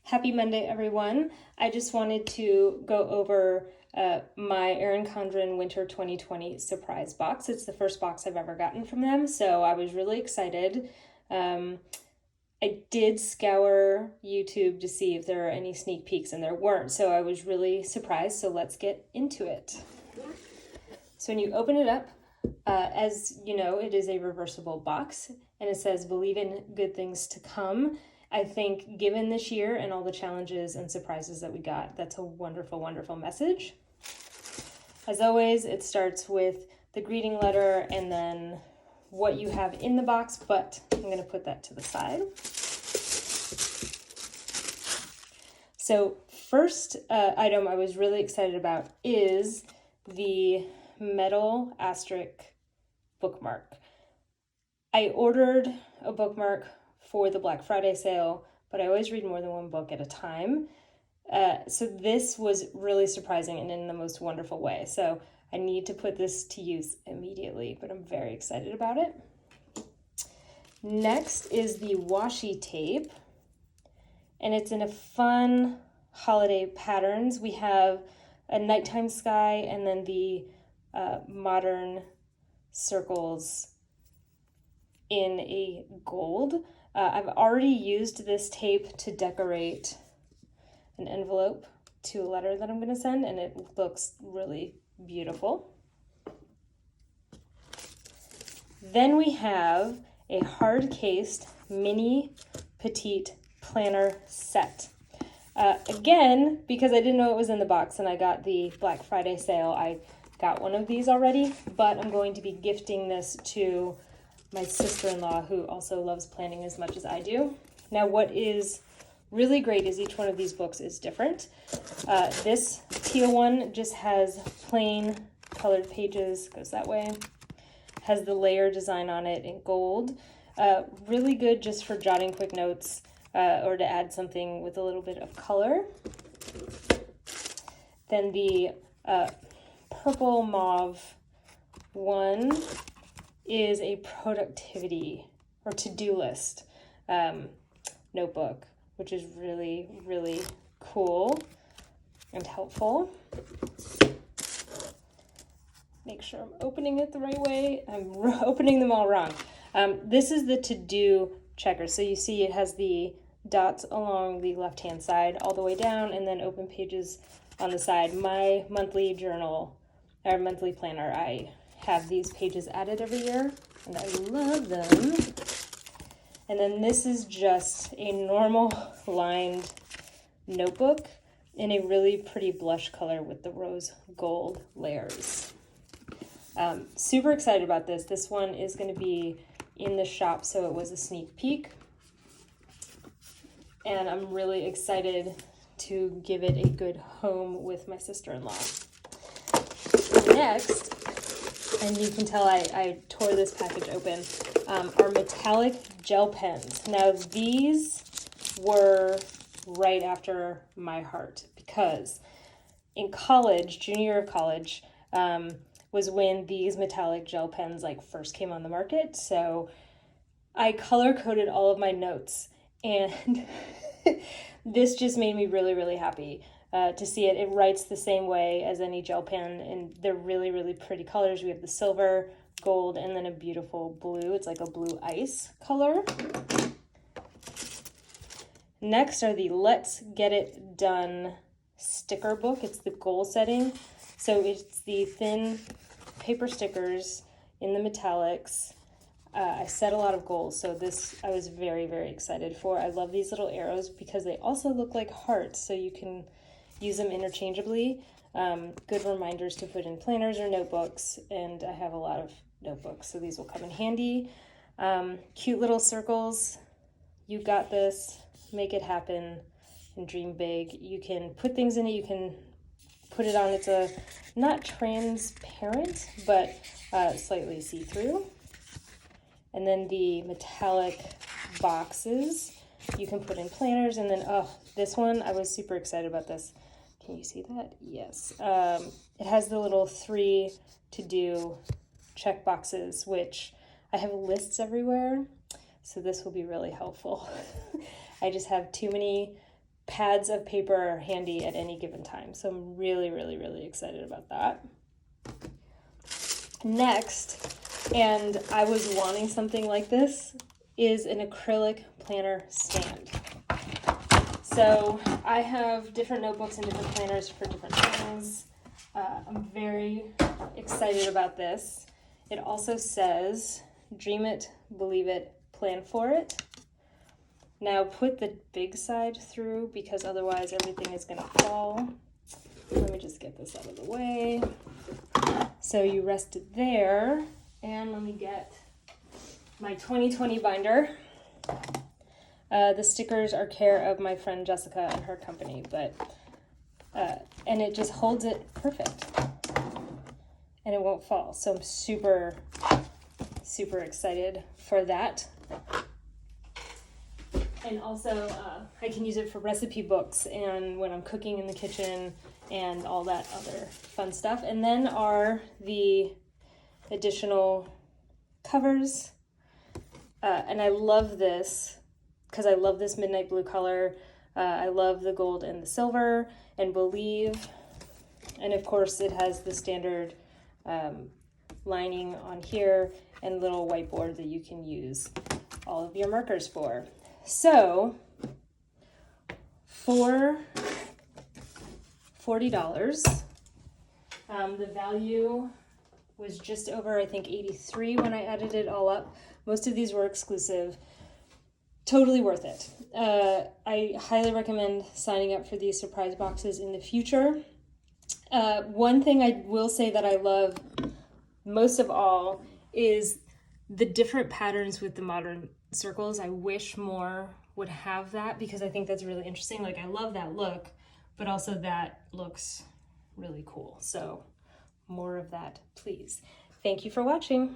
Happy Monday, everyone. I just wanted to go over my Erin Condren Winter 2020 surprise box. It's the first box I've ever gotten from them, so I was really excited. I did scour YouTube to see if there are any sneak peeks, and there weren't, so I was really surprised, so let's get into it. So when you open it up, as you know, it is a reversible box, and it says, "Believe in good things to come." I think given this year and all the challenges and surprises that we got, that's a wonderful, wonderful message. As always, it starts with the greeting letter and then what you have in the box, but I'm going to put that to the side. So first item I was really excited about is the metal asterisk bookmark. I ordered a bookmark for the Black Friday sale, but I always read more than one book at a time. So this was really surprising and in the most wonderful way. So I need to put this to use immediately, but I'm very excited about it. Next is the washi tape, and it's in a fun holiday patterns. We have a nighttime sky and then the modern circles in a gold. I've already used this tape to decorate an envelope to a letter that I'm going to send, and it looks really beautiful. Then we have a hard-cased mini petite planner set. Again, because I didn't know it was in the box and I got the Black Friday sale, I got one of these already, but I'm going to be gifting this to my sister-in-law, who also loves planning as much as I do. Now, what is really great is each one of these books is different. This teal one just has plain colored pages, goes that way, has the layer design on it in gold. Really good just for jotting quick notes or to add something with a little bit of color. Then the purple mauve one is a productivity or to-do list notebook, which is really, really cool and helpful. Make sure I'm opening it the right way. I'm opening them all wrong. This is the to-do checker. So you see it has the dots along the left-hand side all the way down and then open pages on the side. My monthly journal, or monthly planner, I have these pages added every year, and I love them. And then this is just a normal lined notebook in a really pretty blush color with the rose gold layers. Super excited about this. This one is going to be in the shop, so it was a sneak peek. And I'm really excited to give it a good home with my sister-in-law. Next, and you can tell I tore this package open, are metallic gel pens. Now these were right after my heart because in college, junior year of college, was when these metallic gel pens first came on the market. So I color coded all of my notes, and this just made me really, really happy. To see it. It writes the same way as any gel pen, and they're really, really pretty colors. We have the silver, gold, and then a beautiful blue. It's like a blue ice color. Next are the Let's Get It Done sticker book. It's the goal setting. So it's the thin paper stickers in the metallics. I set a lot of goals, so this I was very, very excited for. I love these little arrows because they also look like hearts, so you can use them interchangeably. Good reminders to put in planners or notebooks, and I have a lot of notebooks, so these will come in handy. Cute little circles. You got this. Make it happen and dream big. You can put things in it. You can put it on. It's a not transparent, but slightly see-through. And then the metallic boxes you can put in planners. And then, this one, I was super excited about this. Can you see that? Yes. It has the little 3 to-do check boxes, which I have lists everywhere, so this will be really helpful. I just have too many pads of paper are handy at any given time. So I'm really, really, really excited about that. Next, and I was wanting something like this, is an acrylic planner stand. So I have different notebooks and different planners for different things. I'm very excited about this. It also says, dream it, believe it, plan for it. Now put the big side through because otherwise everything is gonna fall. Let me just get this out of the way. So you rest it there, and let me get my 2020 binder. The stickers are care of my friend Jessica and her company, but and it just holds it perfect, and it won't fall. So I'm super, super excited for that. And also, I can use it for recipe books and when I'm cooking in the kitchen and all that other fun stuff. And then are the additional covers. And I love this because I love this midnight blue color. I love the gold and the silver and believe. And of course, it has the standard lining on here and little whiteboard that you can use all of your markers for. So for $40, the value was just over, I think, $83 when I added it all up. Most of these were exclusive. Totally worth it. I highly recommend signing up for these surprise boxes in the future. One thing I will say that I love most of all is the different patterns with the modern circles. I wish more would have that because I think that's really interesting. Like, I love that look, but also that looks really cool. So more of that, please. Thank you for watching.